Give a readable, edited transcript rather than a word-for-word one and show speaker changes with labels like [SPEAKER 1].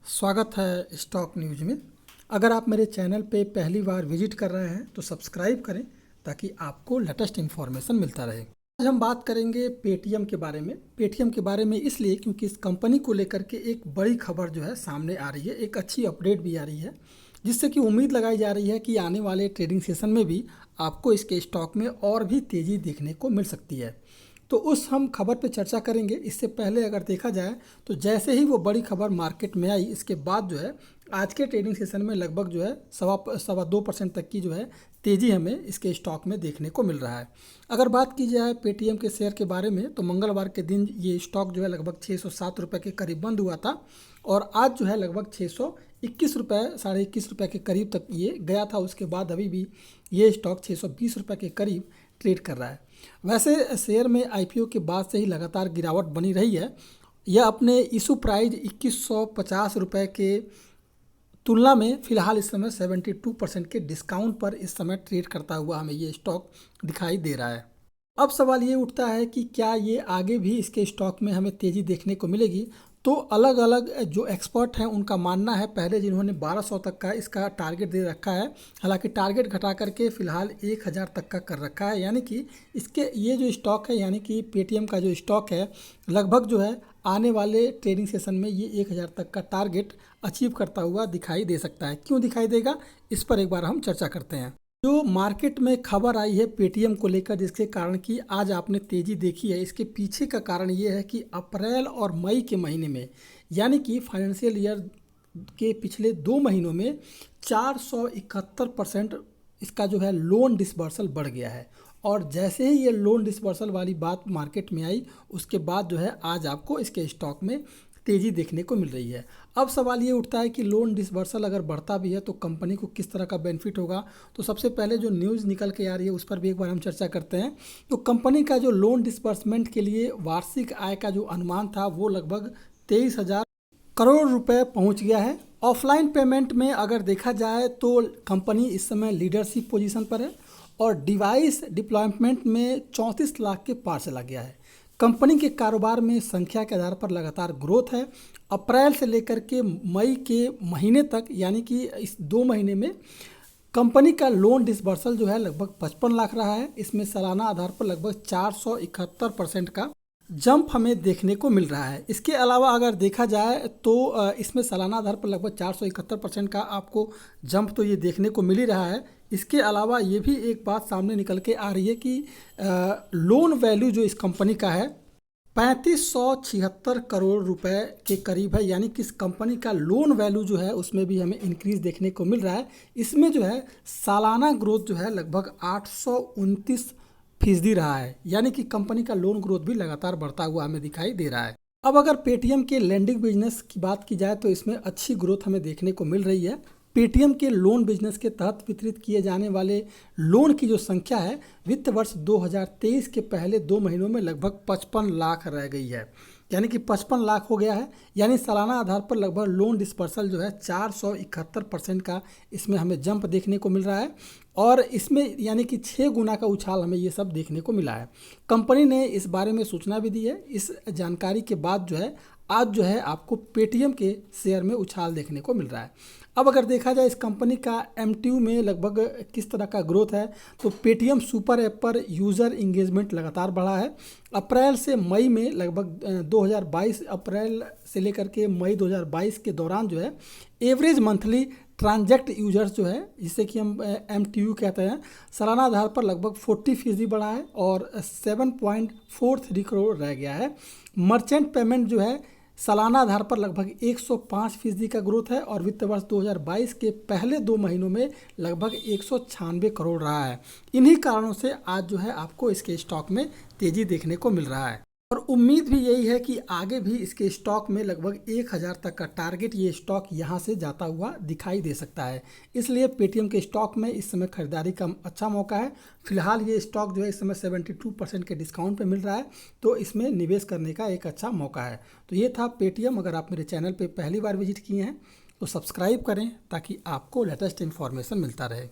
[SPEAKER 1] स्वागत है stock news में। अगर आप मेरे चैनल पे पहली बार विजिट कर रहे हैं तो सब्सक्राइब करें ताकि आपको लेटेस्ट इन्फॉर्मेशन मिलता रहे। आज हम बात करेंगे पेटीएम के बारे में। पेटीएम के बारे में इसलिए क्योंकि इस कंपनी को लेकर के एक बड़ी खबर जो है सामने आ रही है, एक अच्छी अपडेट भी आ रही है, जिससे कि उम्मीद लगाई जा रही है कि आने वाले ट्रेडिंग सेशन में भी आपको इसके स्टॉक में और भी तेज़ी देखने को मिल सकती है। तो उस हम खबर पे चर्चा करेंगे। इससे पहले अगर देखा जाए तो जैसे ही वो बड़ी खबर मार्केट में आई, इसके बाद जो है आज के ट्रेडिंग सेशन में लगभग जो है सवा 2% तक की जो है तेज़ी हमें इसके स्टॉक में देखने को मिल रहा है। अगर बात की जाए पेटीएम के शेयर के बारे में तो मंगलवार के दिन ये स्टॉक जो है लगभग 607 रुपये के करीब बंद हुआ था और आज जो है लगभग 621 रुपये, 21.5 रुपये के करीब तक ये गया था। उसके बाद अभी भी ये स्टॉक 620 रुपये के करीब ट्रेड कर रहा है। वैसे शेयर में आईपीओ के बाद से ही लगातार गिरावट बनी रही है। यह अपने इशू प्राइस 2150 रुपये के तुलना में फ़िलहाल इस समय 72% के डिस्काउंट पर इस समय ट्रेड करता हुआ हमें ये स्टॉक दिखाई दे रहा है। अब सवाल ये उठता है कि क्या ये आगे भी इसके स्टॉक में हमें तेज़ी देखने को मिलेगी। तो अलग अलग जो एक्सपर्ट हैं उनका मानना है, पहले जिन्होंने 1200 तक का इसका टारगेट दे रखा है, हालांकि टारगेट घटा करके फ़िलहाल 1000 तक का कर रखा है, यानी कि इसके ये जो स्टॉक है, यानी कि पेटीएम का जो स्टॉक है, लगभग जो है आने वाले ट्रेडिंग सेशन में ये 1000 तक का टारगेट अचीव करता हुआ दिखाई दे सकता है। क्यों दिखाई देगा, इस पर एक बार हम चर्चा करते हैं। जो मार्केट में खबर आई है पेटीएम को लेकर, जिसके कारण कि आज आपने तेज़ी देखी है, इसके पीछे का कारण ये है कि अप्रैल और मई के महीने में, यानी कि फाइनेंशियल ईयर के पिछले 2 महीनों में 471% इसका जो है लोन डिसबर्सल बढ़ गया है। और जैसे ही ये लोन डिसबर्सल वाली बात मार्केट में आई, उसके बाद जो है आज आपको इसके स्टॉक में तेज़ी देखने को मिल रही है। अब सवाल ये उठता है कि लोन डिसबर्सल अगर बढ़ता भी है तो कंपनी को किस तरह का बेनिफिट होगा। तो सबसे पहले जो न्यूज़ निकल के आ रही है उस पर भी एक बार हम चर्चा करते हैं। तो कंपनी का जो लोन डिसबर्समेंट के लिए वार्षिक आय का जो अनुमान था वो लगभग 23,000 करोड़ रुपए पहुंच गया है। ऑफलाइन पेमेंट में अगर देखा जाए तो कंपनी इस समय लीडरशिप पोजीशन पर है और डिवाइस डिप्लॉयमेंट में 34 लाख के पार चला गया है। कंपनी के कारोबार में संख्या के आधार पर लगातार ग्रोथ है। अप्रैल से लेकर के मई के महीने तक, यानी कि इस 2 महीने में कंपनी का लोन डिसबर्सल जो है लगभग 55 लाख रहा है। इसमें सालाना आधार पर लगभग 471% का जंप हमें देखने को मिल रहा है। इसके अलावा अगर देखा जाए तो इसमें सालाना आधार पर लगभग 471% का आपको जंप तो ये देखने को मिल ही रहा है। इसके अलावा ये भी एक बात सामने निकल के आ रही है कि लोन वैल्यू जो इस कंपनी का है 3576 करोड़ रुपए के करीब है, यानी कि इस कंपनी का लोन वैल्यू जो है उसमें भी हमें इंक्रीज देखने को मिल रहा है। इसमें जो है सालाना ग्रोथ जो है लगभग 829% रहा है, यानी कि कंपनी का लोन ग्रोथ भी लगातार बढ़ता हुआ हमें दिखाई दे रहा है। अब अगर पेटीएम के लेंडिंग बिजनेस की बात की जाए तो इसमें अच्छी ग्रोथ हमें देखने को मिल रही है। पेटीएम के लोन बिजनेस के तहत वितरित किए जाने वाले लोन की जो संख्या है वित्त वर्ष 2023 के पहले 2 महीनों में लगभग 55 लाख रह गई है, यानी कि 55 लाख हो गया है। यानी सालाना आधार पर लगभग लोन डिस्पर्सल जो है 471% का इसमें हमें जंप देखने को मिल रहा है और इसमें यानी कि 6 गुना का उछाल हमें ये सब देखने को मिला है। कंपनी ने इस बारे में सूचना भी दी है। इस जानकारी के बाद जो है आज जो है आपको पेटीएम के शेयर में उछाल देखने को मिल रहा है। अब अगर देखा जाए इस कंपनी का एमटीयू में लगभग किस तरह का ग्रोथ है, तो पेटीएम सुपर ऐप पर यूज़र इंगेजमेंट लगातार बढ़ा है। अप्रैल से मई में लगभग 2022 अप्रैल से लेकर के मई 2022 के दौरान जो है एवरेज मंथली ट्रांजैक्ट यूजर्स जो है, जिसे कि हम एमटीयू कहते हैं, सालाना आधार पर लगभग 40% बढ़ा है और 7.43 करोड़ रह गया है। मर्चेंट पेमेंट जो है सालाना आधार पर लगभग 105% का ग्रोथ है और वित्त वर्ष 2022 के पहले 2 महीनों में लगभग 196 करोड़ रहा है। इन्हीं कारणों से आज जो है आपको इसके स्टॉक में तेज़ी देखने को मिल रहा है और उम्मीद भी यही है कि आगे भी इसके स्टॉक में लगभग 1000 तक का टारगेट ये स्टॉक यहाँ से जाता हुआ दिखाई दे सकता है। इसलिए पेटीएम के स्टॉक में इस समय खरीदारी का अच्छा मौका है। फिलहाल ये स्टॉक जो है इस समय 72% के डिस्काउंट पे मिल रहा है, तो इसमें निवेश करने का एक अच्छा मौका है। तो ये था पेटीएम। अगर आप मेरे चैनल पर पहली बार विजिट किए हैं तो सब्सक्राइब करें ताकि आपको लेटेस्ट इन्फॉर्मेशन मिलता रहे।